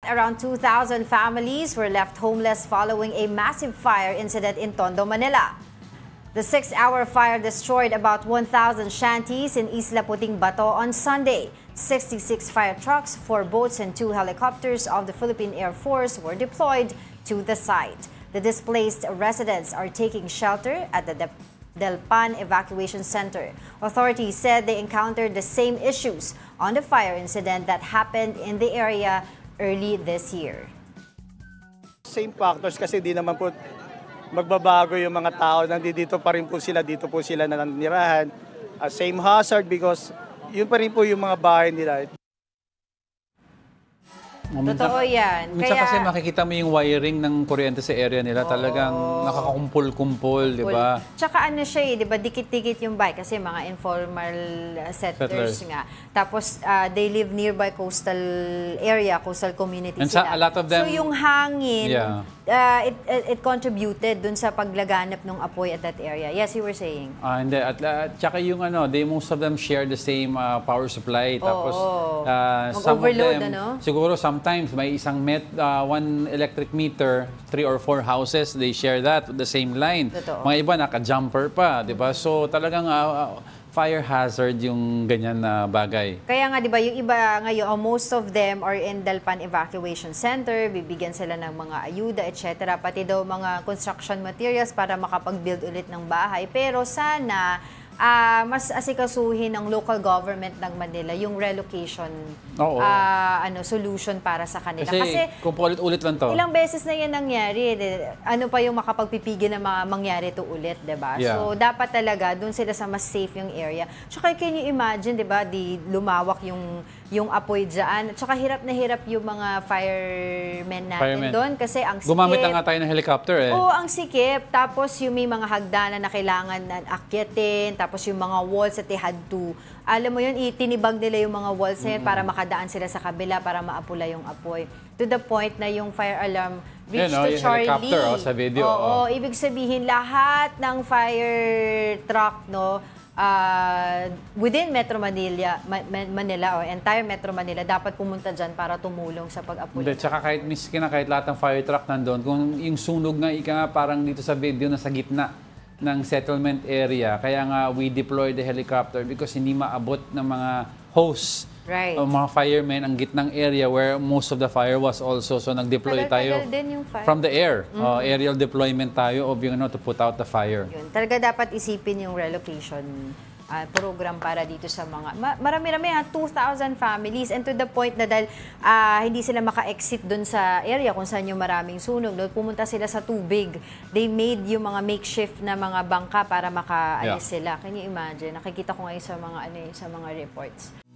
Around 2,000 families were left homeless following a massive fire incident in Tondo, Manila. The 6-hour fire destroyed about 1,000 shanties in Isla Puting Bato on Sunday. 66 fire trucks, 4 boats, and 2 helicopters of the Philippine Air Force were deployed to the site. The displaced residents are taking shelter at the Delpan Evacuation Center. Authorities said they encountered the same issues on the fire incident that happened in the area early this year. Same factors kasi di naman po magbabago yung mga tao. Nandito pa rin po sila, dito po sila nanirahan. Same hazard because yun pa rin po yung mga bahay nila. Totoo yan. Minsan kasi makikita mo yung wiring ng kuryente sa area nila, talagang nakakakumpul-kumpul, di ba? Tsaka ano siya di ba, dikit-dikit yung bahay kasi mga informal settlers nga. Tapos they live nearby coastal area, coastal community And sila. a lot of them, so yung hangin, it contributed dun sa paglaganap ng apoy at that area. Yes, you were saying? Hindi. At tsaka yung most of them share the same power supply. Tapos some of them, siguro sometimes may one electric meter, 3 or 4 houses, they share that with the same line. Totoo. Mga iba naka-jumper pa, di ba? So talagang fire hazard yung ganyan na bagay. Kaya nga, di ba, yung iba ngayon, most of them are in Delpan Evacuation Center, bibigyan sila ng mga ayuda, etc. Pati daw mga construction materials para makapag-build ulit ng bahay. Pero sana, mas asikasuhin ng local government ng Manila yung relocation solution para sa kanila. Kasi kung ulit-ulit lang to. Ilang beses na yan nangyari. Ano pa yung makapagpipigil na mangyari to ulit, diba? Yeah. So, dapat talaga doon sila sa mas safe yung area. Tsaka can you imagine, diba, lumawak yung apoy dyan. Tsaka hirap na hirap yung mga firemen natin doon kasi ang sikip. Gumamit na nga tayo ng helicopter eh. Oo, ang sikip. Tapos yung may mga hagdanan na kailangan akyatin. Tapos yung mga walls that they had to, alam mo yun, itinibag nila yung mga walls na yun para makadaan sila sa kabila para maapula yung apoy. To the point na yung fire alarm reached to Charlie. Helicopter sa video. Oo, ibig sabihin lahat ng fire truck, within Metro Manila o entire Metro Manila dapat pumunta dyan para tumulong sa pag-apula. Tsaka kahit lahat ng fire truck nandun, kung yung sunog nga parang dito sa video na sa gitna ng settlement area, kaya nga we deploy the helicopter because hindi maabot ng mga hose o mga firemen ang gitnang area where most of the fire was also. So nag-deploy tayo from the air. Aerial deployment tayo to put out the fire. Yun. Talaga dapat isipin yung relocation program para dito sa mga marami-rami 2,000 families, and to the point na dahil hindi sila maka-exit doon sa area kung saan yung maraming sunog, pumunta sila sa tubig. They made yung mga makeshift na mga bangka para makaalis sila. Can you imagine? Nakikita ko ngayon sa mga reports.